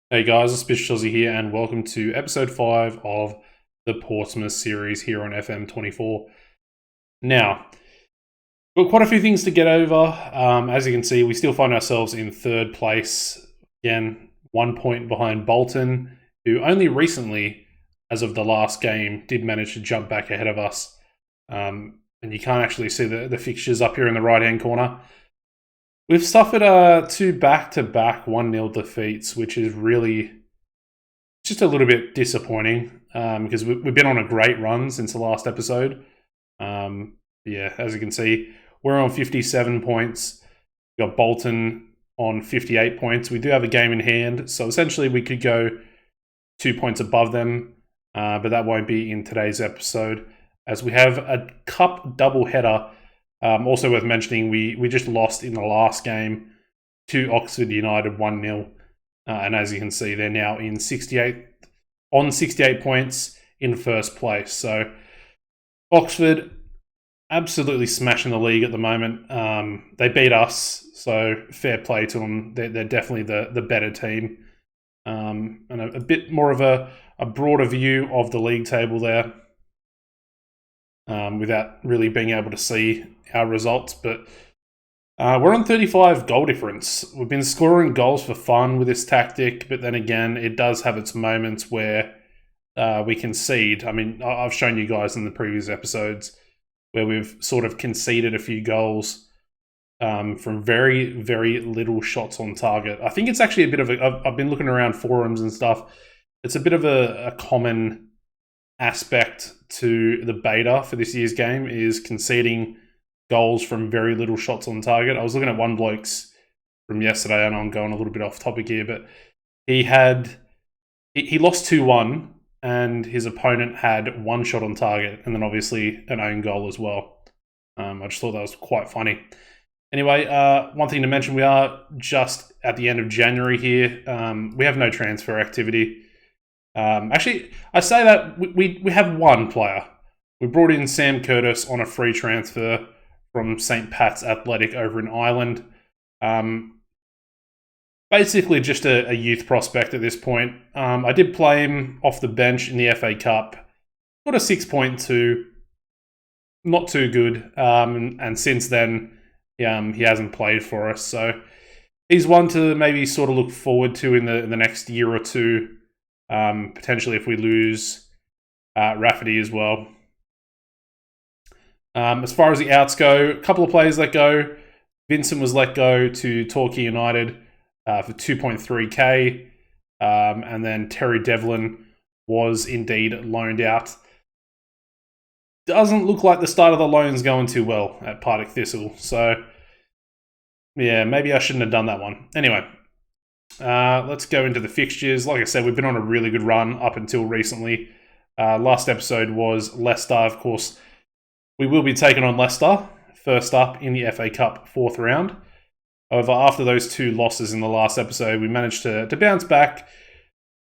Hey guys, it's Bishop here, and welcome to episode 5 of the Portsmouth series here on FM24. Now, we've got quite a few things to get over. As you can see, we still find ourselves in third place. Again, 1 point behind Bolton, who only recently, as of the last game, did manage to jump back ahead of us. And you can't actually see the fixtures up here in the right-hand corner. We've suffered two back-to-back 1-0 defeats, which is really just a little bit disappointing because we've been on a great run since the last episode. Yeah, as you can see, we're on 57 points. We've got Bolton on 58 points. We do have a game in hand, so essentially we could go 2 points above them, but that won't be in today's episode, as we have a cup doubleheader. Also worth mentioning, we just lost in the last game to Oxford United 1-0. And as you can see, they're now in 68 points in first place. So Oxford absolutely smashing the league at the moment. They beat us, so fair play to them. They're definitely the better team. And a bit more of a broader view of the league table there. Without really being able to see our results, but we're on 35 goal difference. We've been scoring goals for fun with this tactic, but then again, it does have its moments where we concede. I mean, I've shown you guys in the previous episodes where we've sort of conceded a few goals from very, very little shots on target. I think it's actually a bit of I've been looking around forums and stuff. It's a bit of a common aspect to the beta for this year's game is conceding goals from very little shots on target. I was looking at one bloke's from yesterday, and I'm going a little bit off topic here, but he lost 2-1, and his opponent had one shot on target, and then obviously an own goal as well. I just thought that was quite funny. Anyway, one thing to mention, we are just at the end of January here. We have no transfer activity. Actually, I say that we have one player. We brought in Sam Curtis on a free transfer from St. Pat's Athletic over in Ireland. Basically just a youth prospect at this point. I did play him off the bench in the FA Cup. Got a 6.2. Not too good. And since then, he hasn't played for us. So he's one to maybe sort of look forward to in the next year or two. Potentially if we lose Rafferty as well. As far as the outs go, a couple of players let go. Vincent was let go to Torquay United for 2.3k. And then Terry Devlin was indeed loaned out. Doesn't look like the start of the loan's going too well at Partick Thistle. So, yeah, maybe I shouldn't have done that one. Anyway, let's go into the fixtures. Like I said, we've been on a really good run up until recently. Last episode was Leicester, of course. We will be taking on Leicester, first up in the FA Cup 4th round. However, after those two losses in the last episode, we managed to bounce back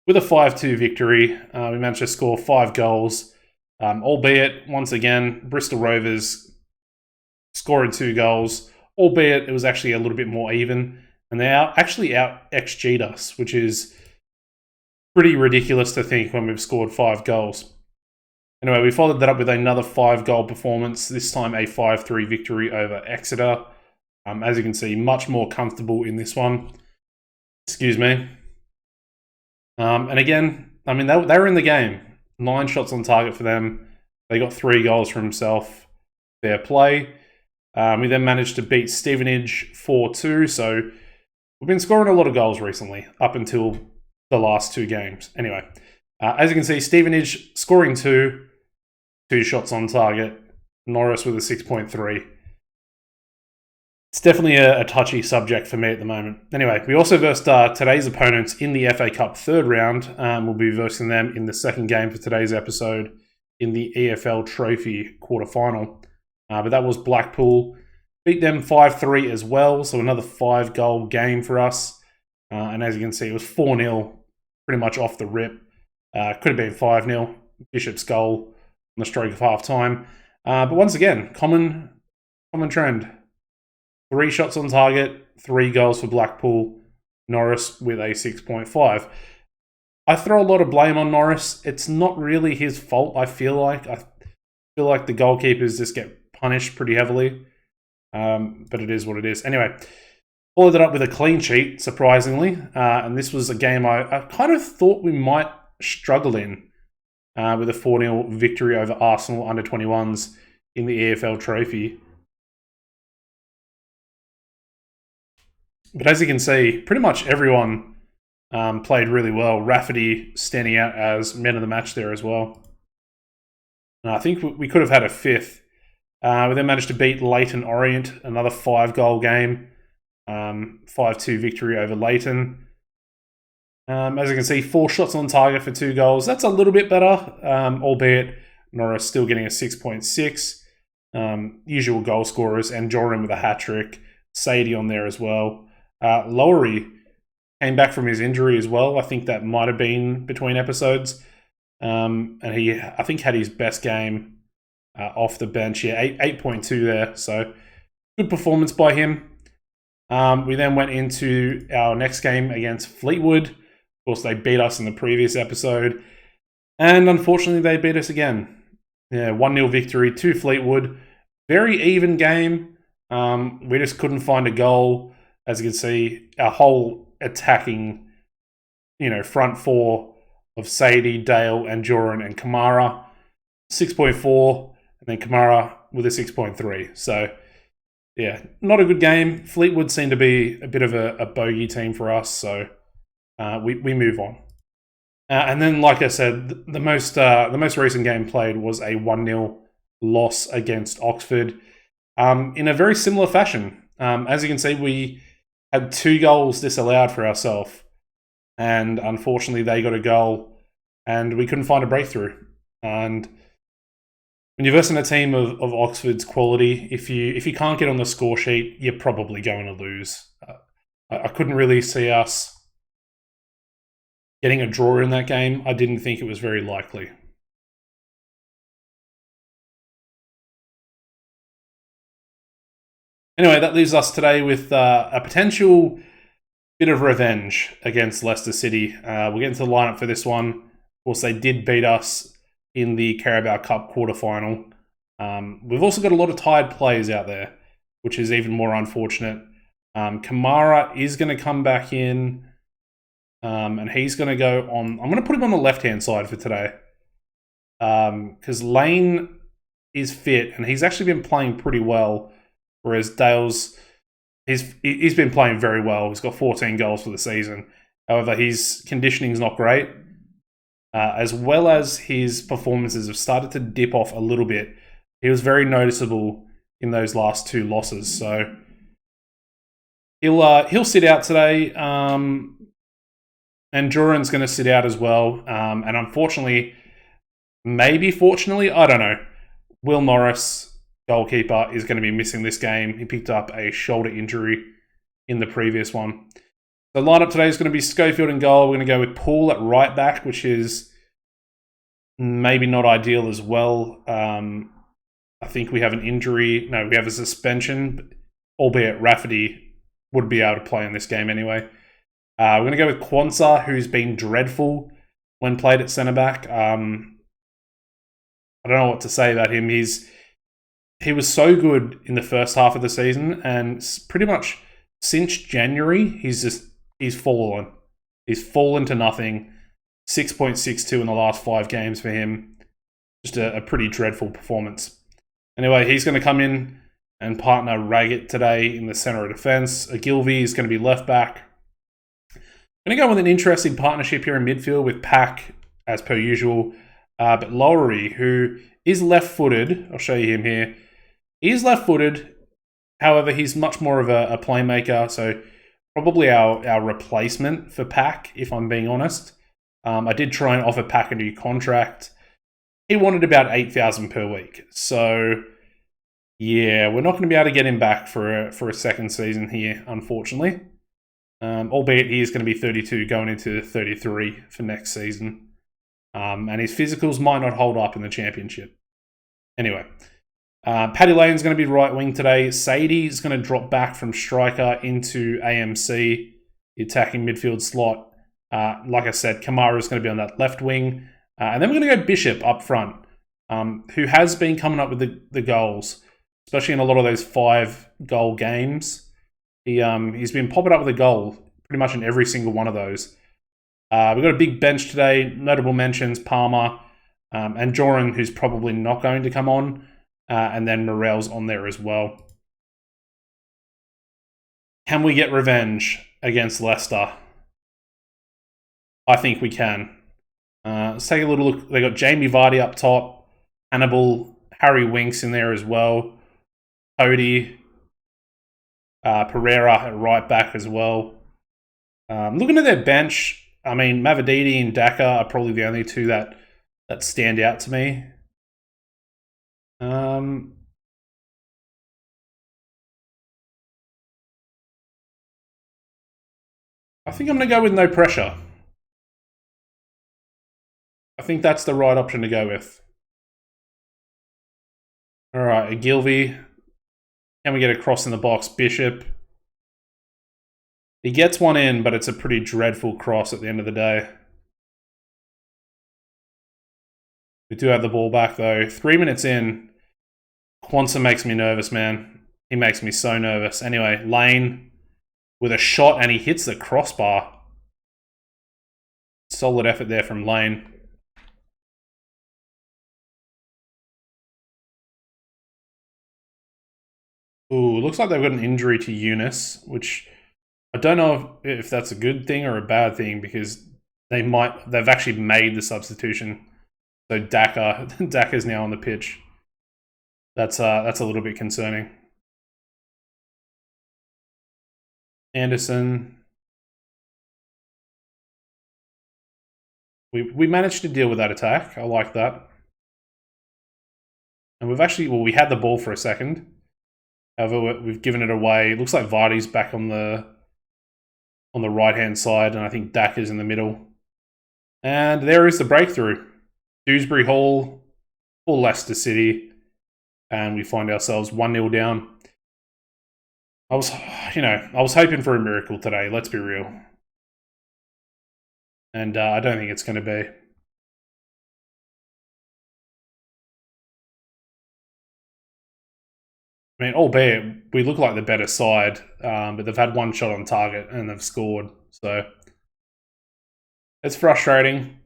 with a 5-2 victory. We managed to score 5 goals, albeit, once again, Bristol Rovers scoring 2 goals, albeit it was actually a little bit more even. And they actually out XG'd us, which is pretty ridiculous to think when we've scored 5 goals. Anyway, we followed that up with another 5-goal performance, this time a 5-3 victory over Exeter. As you can see, much more comfortable in this one. Excuse me. And again, I mean, they were in the game. 9 shots on target for them. They got 3 goals for himself. Fair play. We then managed to beat Stevenage 4-2, so we've been scoring a lot of goals recently, up until the last 2 games. Anyway, as you can see, Stevenage scoring 2 shots on target. Norris with a 6.3. It's definitely a touchy subject for me at the moment. Anyway, we also versed today's opponents in the FA Cup 3rd round. We'll be versing them in the second game for today's episode in the EFL Trophy quarterfinal. But that was Blackpool. Beat them 5-3 as well, so another 5-goal game for us. And as you can see, it was 4-0, pretty much off the rip. Could have been 5-0. Bishop's goal on the stroke of half-time. But once again, common trend. 3 shots on target, 3 goals for Blackpool. Norris with a 6.5. I throw a lot of blame on Norris. It's not really his fault, I feel like. I feel like the goalkeepers just get punished pretty heavily. But it is what it is. Anyway, followed it up with a clean sheet, surprisingly. And this was a game I kind of thought we might struggle in with a 4-0 victory over Arsenal under-21s in the EFL Trophy. But as you can see, pretty much everyone played really well. Rafferty standing out as man of the match there as well. And I think we could have had a fifth. We then managed to beat Leyton Orient, another 5-goal game. 5-2 victory over Leyton. As you can see, 4 shots on target for 2 goals. That's a little bit better, albeit Norris still getting a 6.6. Usual goal scorers, and Jordan with a hat-trick. Sadie on there as well. Lowery came back from his injury as well. I think that might have been between episodes. And he, I think, had his best game off the bench. Yeah, 8.2 there. So good performance by him. We then went into our next game against Fleetwood. Of course, they beat us in the previous episode. And unfortunately, they beat us again. Yeah, 1-0 victory to Fleetwood. Very even game. We just couldn't find a goal. As you can see, our whole attacking, front four of Sadie, Dale, and Joran and Kamara. 6.4, and then Kamara with a 6.3. So, yeah, not a good game. Fleetwood seemed to be a bit of a bogey team for us, so we move on. And then, like I said, the most recent game played was a 1-0 loss against Oxford in a very similar fashion. As you can see, we had 2 goals disallowed for ourselves, and unfortunately they got a goal, and we couldn't find a breakthrough. And when you're versing a team of Oxford's quality, if you can't get on the score sheet, you're probably going to lose. I couldn't really see us getting a draw in that game. I didn't think it was very likely. Anyway, that leaves us today with a potential bit of revenge against Leicester City. We'll get into the lineup for this one. Of course, they did beat us in the Carabao Cup quarterfinal. We've also got a lot of tired players out there, which is even more unfortunate. Kamara is going to come back in, and he's going to go on. I'm going to put him on the left-hand side for today, because Lane is fit, and he's actually been playing pretty well. Whereas Dale's, he's been playing very well. He's got 14 goals for the season. However, his conditioning is not great, as well as his performances have started to dip off a little bit. He was very noticeable in those last 2 losses. So he'll sit out today, and Joran's going to sit out as well. And unfortunately, maybe fortunately, I don't know, Will Norris, goalkeeper, is going to be missing this game. He picked up a shoulder injury in the previous one. The lineup today is going to be Schofield in goal. We're going to go with Paul at right back, which is maybe not ideal as well. I think we have an injury. No, we have a suspension, albeit Rafferty would be able to play in this game anyway. We're going to go with Quansah, who's been dreadful when played at centre-back. I don't know what to say about him. He was so good in the first half of the season, and pretty much since January, he's fallen. He's fallen to nothing. 6.62 in the last 5 games for him. Just a pretty dreadful performance. Anyway, he's going to come in and partner Raggett today in the centre of defence. Ogilvy is going to be left back. I'm going to go with an interesting partnership here in midfield with Pack, as per usual. But Lowery, who is left-footed, I'll show you him here. He is left-footed, however, he's much more of a playmaker, so probably our replacement for Pack, if I'm being honest. I did try and offer Pack a new contract. He wanted about $8,000 per week, so yeah, we're not going to be able to get him back for a second season here, unfortunately. Albeit he is going to be 32 going into 33 for next season. And his physicals might not hold up in the championship. Anyway, Paddy Lane's going to be right wing today. Sadie is going to drop back from striker into AMC. the attacking midfield slot. Like I said, Kamara is going to be on that left wing. And then we're going to go Bishop up front, who has been coming up with the goals, especially in a lot of those 5-goal games. He's been popping up with a goal pretty much in every single one of those. We've got a big bench today. Notable mentions, Palmer and Joran, who's probably not going to come on. And then Morel's on there as well. Can we get revenge against Leicester? I think we can. Let's take a little look. They got Jamie Vardy up top, Hannibal, Harry Winks in there as well, Cody, Pereira at right back as well. Looking at their bench, I mean, Mavididi and Daka are probably the only two that stand out to me. I think I'm going to go with no pressure. I think that's the right option to go with. All right, Ogilvy. Can we get a cross in the box? Bishop. He gets one in, but it's a pretty dreadful cross at the end of the day. We do have the ball back, though. 3 minutes in. Quansah makes me nervous, man. He makes me so nervous. Anyway, Lane with a shot, and he hits the crossbar. Solid effort there from Lane. Ooh, looks like they've got an injury to Eunice, which I don't know if that's a good thing or a bad thing, because they've actually made the substitution. So Daka's now on the pitch. That's a little bit concerning. Anderson. We managed to deal with that attack. I like that. And we had the ball for a second. However, we've given it away. It looks like Vardy's back on the right-hand side, and I think Daka's in the middle. And there is the breakthrough. Dewsbury Hall for Leicester City. And we find ourselves 1-0 down. I was hoping for a miracle today, let's be real. And I don't think it's going to be. I mean, albeit we look like the better side, but they've had one shot on target and they've scored. So it's frustrating.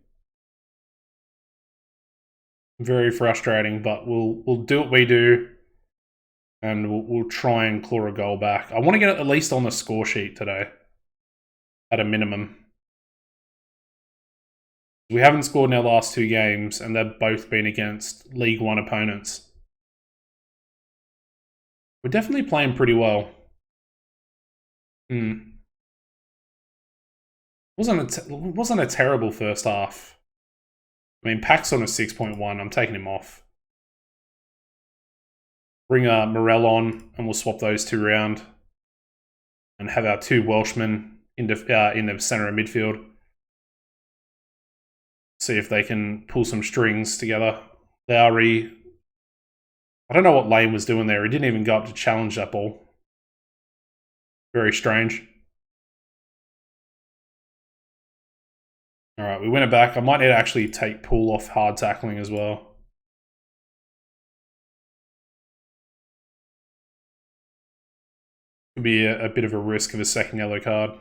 Very frustrating, but we'll do what we do, and we'll try and claw a goal back. I want to get it at least on the score sheet today, at a minimum. We haven't scored in our last 2 games, and they've both been against League One opponents. We're definitely playing pretty well. Wasn't a terrible first half. I mean, Pack's on a 6.1. I'm taking him off. Bring Morel on, and we'll swap those 2 around. And have our 2 Welshmen in the centre of midfield. See if they can pull some strings together. Lowry. I don't know what Lane was doing there. He didn't even go up to challenge that ball. Very strange. All right, we win it back. I might need to actually take Poole off hard tackling as well. Could be a bit of a risk of a second yellow card.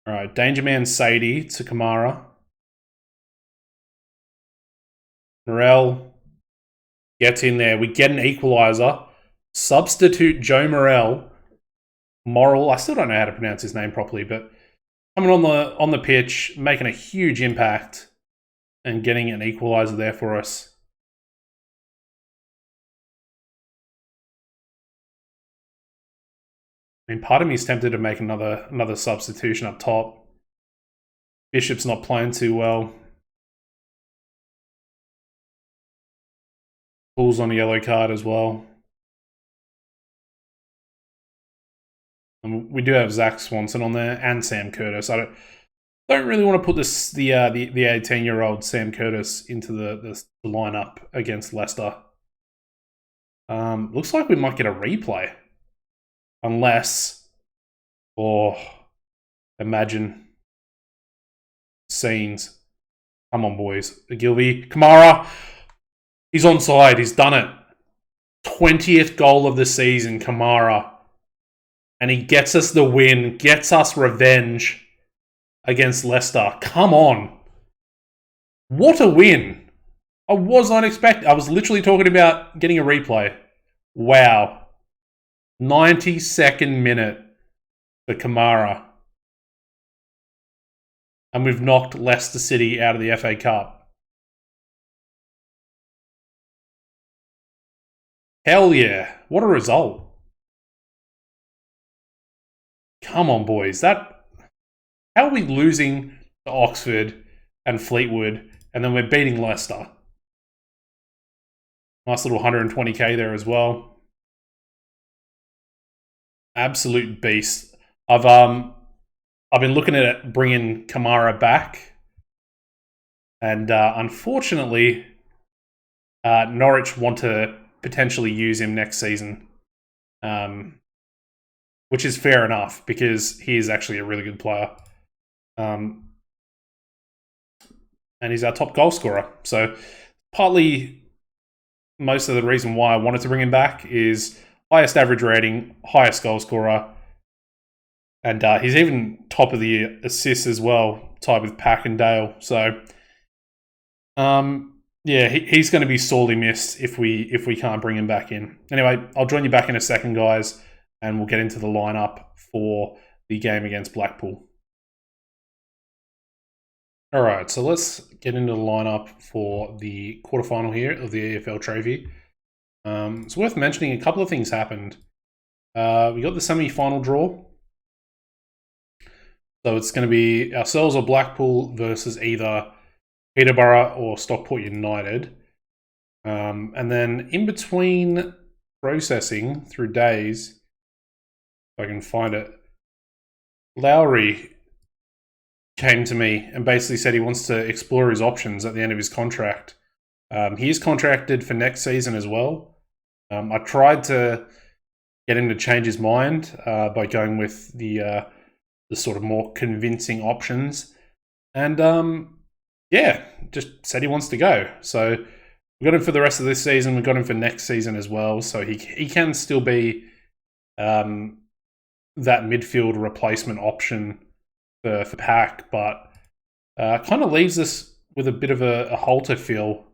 All right, Danger Man Sadie to Kamara. Morel gets in there. We get an equaliser. Substitute Joe Morel. Morel. I still don't know how to pronounce his name properly, but coming on the pitch, making a huge impact and getting an equaliser there for us. I mean, part of me is tempted to make another substitution up top. Bishop's not playing too well. Pulls on a yellow card as well. And we do have Zach Swanson on there and Sam Curtis. I don't really want to put the 18-year-old Sam Curtis into the lineup against Leicester. Looks like we might get a replay. Unless... Oh, imagine scenes. Come on, boys. Gilby, Kamara, he's onside. He's done it. 20th goal of the season, Kamara. And he gets us the win, gets us revenge against Leicester. Come on. What a win. I was not expecting. I was literally talking about getting a replay. Wow. 92nd minute for Kamara. And we've knocked Leicester City out of the FA Cup. Hell yeah. What a result. Come on, boys. How are we losing to Oxford and Fleetwood, and then we're beating Leicester? Nice little 120k there as well. Absolute beast. I've been looking at bringing Kamara back, and unfortunately, Norwich want to potentially use him next season, which is fair enough because he is actually a really good player, and he's our top goal scorer. So partly, most of the reason why I wanted to bring him back is highest average rating, highest goal scorer, and he's even top of the assists as well, tied with Pack and Dale. So, yeah, he's going to be sorely missed if we can't bring him back in. Anyway, I'll join you back in a second, guys, and we'll get into the lineup for the game against Blackpool. All right, so let's get into the lineup for the quarterfinal here of the EFL Trophy. It's worth mentioning a couple of things happened. We got the semi-final draw. So it's going to be ourselves or Blackpool versus either Peterborough or Stockport United. And then in between processing through days, if I can find it, Lowry came to me and basically said he wants to explore his options at the end of his contract. He is contracted for next season as well. I tried to get him to change his mind by going with the sort of more convincing options. And yeah, just said he wants to go. So we got him for the rest of this season. We got him for next season as well. So he can still be that midfield replacement option for Pack, but kind of leaves us with a bit of a halter feel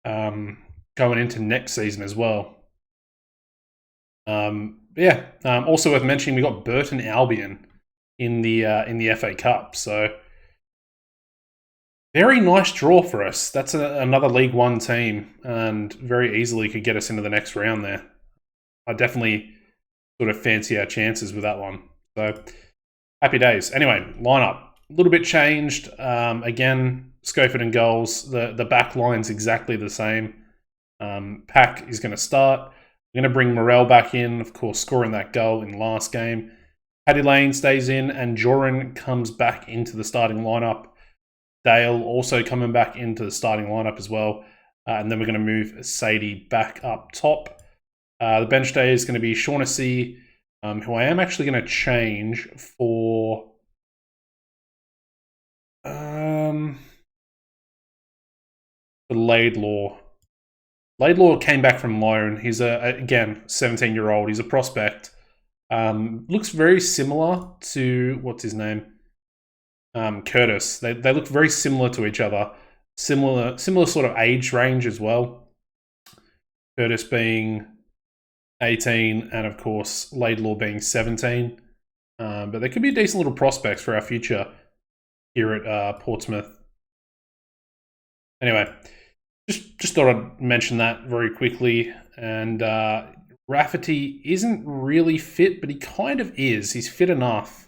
going into next season as well. Also worth mentioning, we got Burton Albion in the FA Cup, so very nice draw for us. That's another League One team, and very easily could get us into the next round there. I definitely sort of fancy our chances with that one. So happy days. Anyway, lineup a little bit changed. Again, Schofield and goals. The back line's exactly the same. Pack is going to start. We're going to bring Morel back in, of course, scoring that goal in last game. Paddy Lane stays in, and Joran comes back into the starting lineup. Dale also coming back into the starting lineup as well. And then we're going to move Sadie back up top. The bench day is going to be Shaughnessy, who I am actually going to change for Laidlaw. Laidlaw came back from loan. He's again 17-year-old. He's a prospect. Looks very similar to what's his name, Curtis. They look very similar to each other. Similar sort of age range as well. Curtis being 18, and of course Laidlaw being 17. But they could be decent little prospects for our future here at Portsmouth. Anyway, just thought I'd mention that very quickly. And Rafferty isn't really fit, but he kind of is. He's fit enough.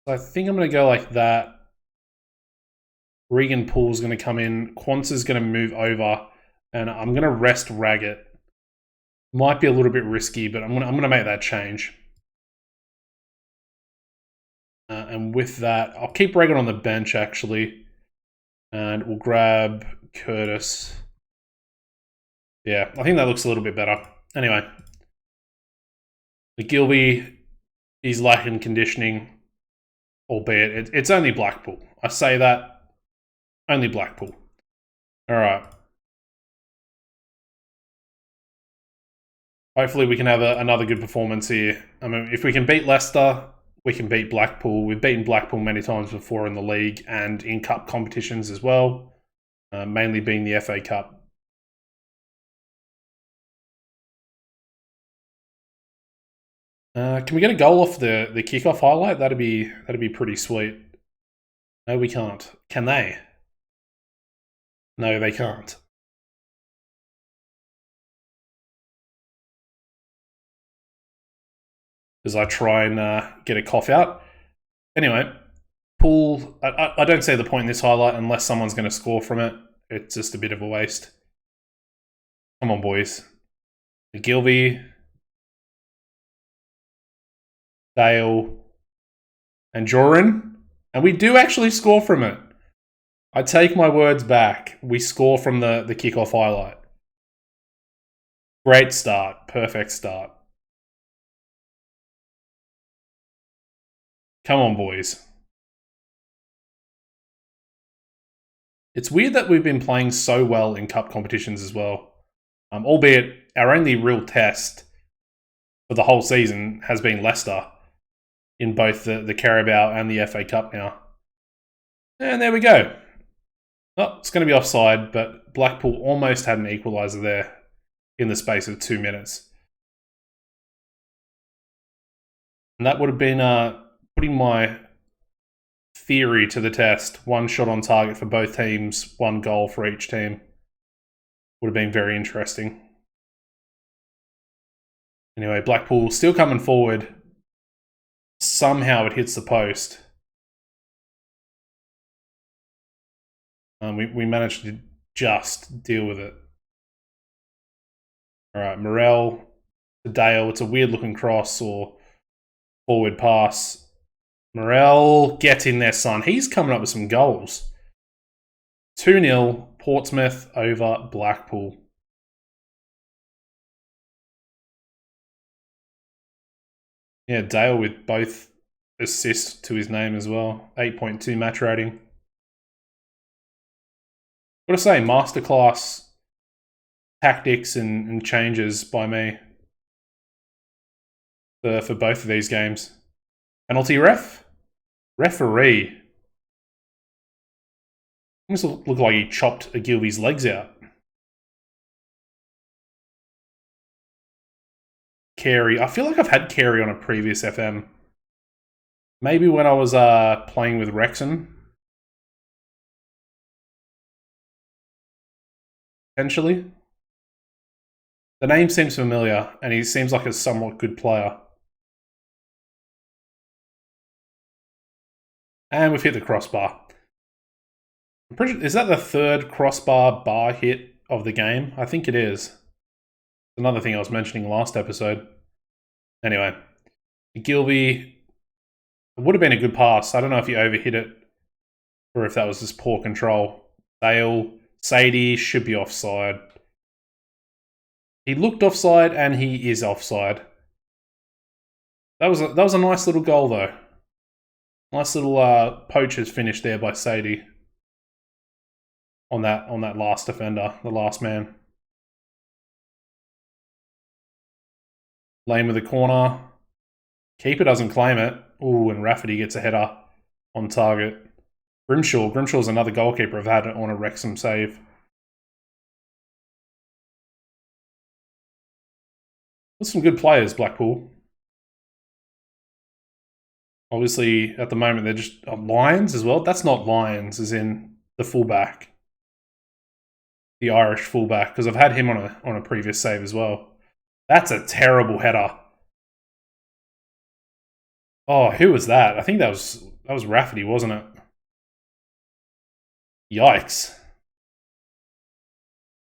So I think I'm going to go like that. Regan Poole's going to come in. Quantz's going to move over. And I'm going to rest Raggett. Might be a little bit risky, but I'm going to make that change. And with that, I'll keep Raggett on the bench, actually. And we'll grab Curtis. Yeah, I think that looks a little bit better. Anyway, the Gilby He's lacking conditioning, albeit it's only Blackpool. I say that, only Blackpool. All right. Hopefully we can have another good performance here. I mean, if we can beat Leicester, we can beat Blackpool. We've beaten Blackpool many times before in the league and in cup competitions as well, mainly being the FA Cup. Can we get a goal off the kickoff highlight? That'd be pretty sweet. No, we can't. Can they? No, they can't. As I try and get a cough out. Anyway, Pool. I don't see the point in this highlight unless someone's going to score from it. It's just a bit of a waste. Come on, boys. Gilby, Dale, and Joran. And we do actually score from it. I take my words back. We score from the kickoff highlight. Great start. Perfect start. Come on, boys. It's weird that we've been playing so well in cup competitions as well. Albeit our only real test for the whole season has been Leicester in both the Carabao and the FA Cup now. And there we go. Oh, it's going to be offside, but Blackpool almost had an equaliser there in the space of 2 minutes. And that would have been putting my theory to the test. One shot on target for both teams, one goal for each team. Would have been very interesting. Anyway, Blackpool still coming forward. Somehow it hits the post. We managed to just deal with it. All right, Morel to Dale. It's a weird looking cross or forward pass. Morel, get in there, son. He's coming up with some goals. 2-0, Portsmouth over Blackpool. Yeah, Dale with both assists to his name as well. 8.2 match rating. What to say, masterclass tactics and changes by me for both of these games. Penalty ref? Referee. Almost looked like he chopped Agilvy's legs out. Carey. I feel like I've had Carey on a previous FM. Maybe when I was playing with Wrexham. Potentially. The name seems familiar, and he seems like a somewhat good player. And we've hit the crossbar. I'm pretty, is that the third crossbar bar hit of the game? I think it is. Another thing I was mentioning last episode. Anyway, Gilby, it would have been a good pass. I don't know if he overhit it or if that was just poor control. Dale, Sadie should be offside. He looked offside and he is offside. That was a nice little goal though. Nice little poacher's finish there by Sadie on that last defender, the last man. Lane with the corner. Keeper doesn't claim it. Ooh, and Rafferty gets a header on target. Grimshaw's another goalkeeper I've had on a Wrexham save. There's some good players, Blackpool. Obviously, at the moment, they're just Lions as well. That's not Lions, as in the fullback. The Irish fullback, because I've had him on a previous save as well. That's a terrible header. Oh, who was that? I think that was Rafferty, wasn't it? Yikes.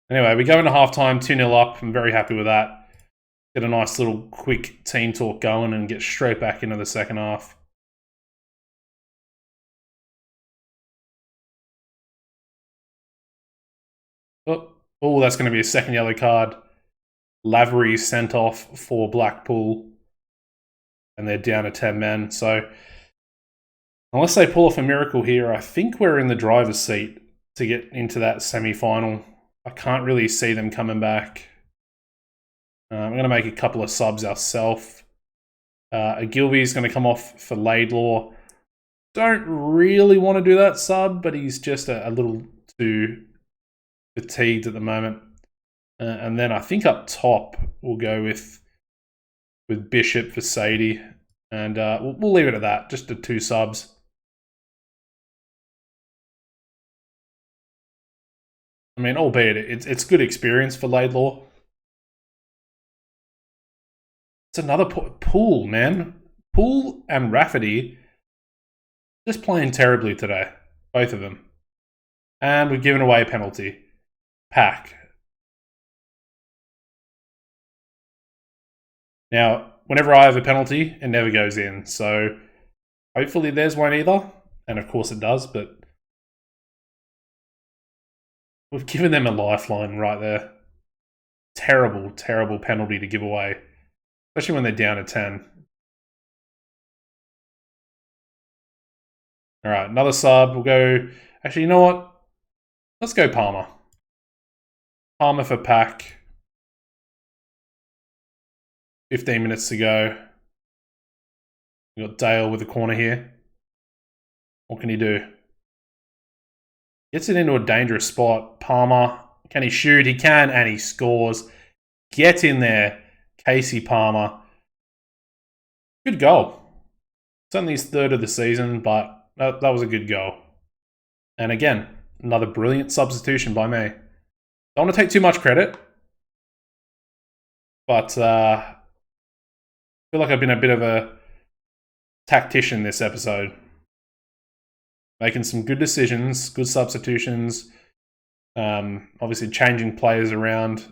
Anyway, we go into halftime, 2-0 up. I'm very happy with that. Get a nice little quick team talk going and get straight back into the second half. Oh, that's going to be a second yellow card. Lavery sent off for Blackpool. and they're down to 10 men. So unless they pull off a miracle here, I think we're in the driver's seat to get into that semi-final. I can't really see them coming back. I'm going to make a couple of subs ourselves. Gilby's going to come off for Laidlaw. Don't really want to do that sub, but he's just a little too fatigued at the moment. And then I think up top we'll go with Bishop for Sadie. And we'll leave it at that, just the 2 subs. I mean, albeit it's good experience for Laidlaw. It's another Poole, man. Poole and Rafferty just playing terribly today, both of them. And we've given away a penalty. Pack. Now, whenever I have a penalty, it never goes in. So hopefully theirs won't either. And of course it does, but we've given them a lifeline right there. Terrible, terrible penalty to give away. Especially when they're down to 10. All right, another sub. We'll go... Actually, you know what? Let's go Palmer. Palmer for Pack. 15 minutes to go. We've got Dale with the corner here. What can he do? Gets it into a dangerous spot. Palmer. Can he shoot? He can, and he scores. Get in there, Casey Palmer. Good goal. It's only his 3rd of the season, but that was a good goal. And again, another brilliant substitution by me. Don't want to take too much credit, but I feel like I've been a bit of a tactician this episode. Making some good decisions, good substitutions, obviously changing players around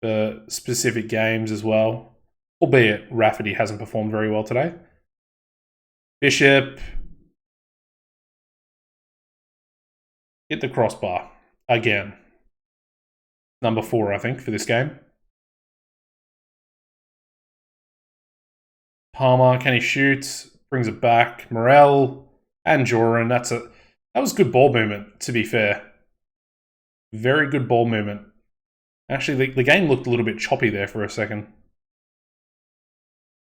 for specific games as well. Albeit Rafferty hasn't performed very well today. Bishop. Hit the crossbar again. Number 4, I think, for this game. Palmer, can he shoot? Brings it back. Morel and Joran. That was good ball movement, to be fair. Very good ball movement. Actually, the game looked a little bit choppy there for a second.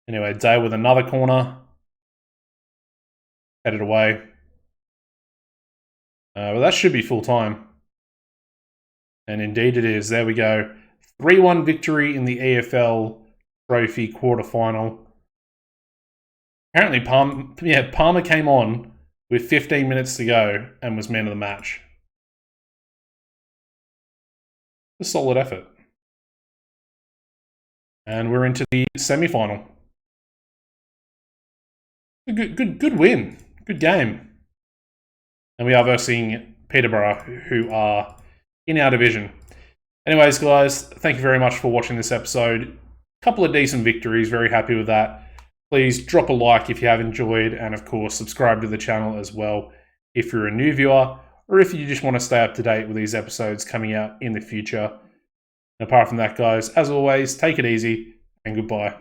Anyway, Day with another corner. Headed away. Well, that should be full time. And indeed it is. There we go. 3-1 victory in the EFL Trophy quarterfinal. Apparently, Palmer came on with 15 minutes to go and was man of the match. A solid effort. And we're into the semi-final. Good win. Good game. And we are versing Peterborough, who are in our division. Anyways, guys, thank you very much for watching this episode. Couple of decent victories. Very happy with that. Please drop a like if you have enjoyed, and of course, subscribe to the channel as well if you're a new viewer, or if you just want to stay up to date with these episodes coming out in the future. And apart from that, guys, as always, take it easy and goodbye.